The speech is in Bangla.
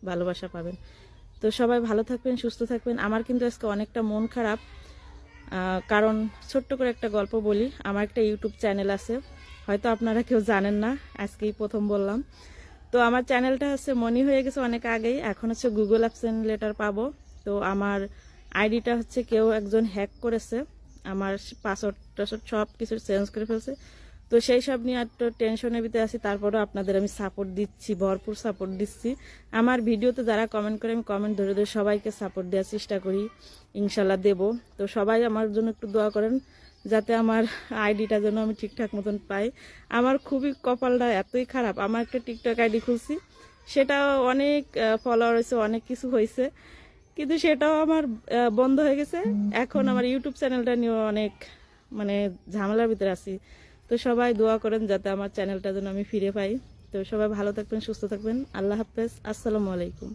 ভালোবাসা পাবেন। তো সবাই ভালো থাকবেন, সুস্থ থাকবেন। আমার কিন্তু আজকে অনেকটা মন খারাপ, কারণ ছোট্ট করে একটা গল্প বলি। আমার একটা ইউটিউব চ্যানেল আছে, হয়তো আপনারা কেউ জানেন না, আজকেই প্রথম বললাম। তো আমার চ্যানেলটা হচ্ছে মনি হয়ে গেছে অনেক আগেই, এখন হচ্ছে গুগল অ্যাপসেন্ট লেটার পাবো। তো আমার আইডিটা হচ্ছে কেউ একজন হ্যাক করেছে, আমার পাসওয়ার্ড টাসওয়ার্ড সব কিছু চেঞ্জ করে ফেলছে। তো সেই সব নিয়ে একটু টেনশনের ভিতরে আছি, তারপরেও আপনাদের আমি সাপোর্ট দিচ্ছি, ভরপুর সাপোর্ট দিচ্ছি। আমার ভিডিওতে যারা কমেন্ট করে আমি কমেন্ট ধরে ধরে সবাইকে সাপোর্ট দেওয়ার চেষ্টা করি, ইনশাল্লাহ দেব। তো সবাই আমার জন্য একটু দোয়া করেন, যাতে আমার আইডিটা যেন আমি ঠিকঠাক মতন পাই। আমার খুবই কপালটা এতই খারাপ, আমার একটা টিকটক আইডি খুলছি, সেটাও অনেক ফলোয়ার হয়েছে, অনেক কিছু হয়েছে, কিন্তু সেটাও আমার বন্ধ হয়ে গেছে। এখন আমার ইউটিউব চ্যানেলটা নিয়ে অনেক মানে ঝামেলার ভিতরে আছি। তো সবাই দোয়া করেন যাতে আমার চ্যানেলটা যেন আমি ফিরে পাই। তো সবাই ভালো থাকবেন, সুস্থ থাকবেন। আল্লাহ হাফেজ, আসসালামু আলাইকুম।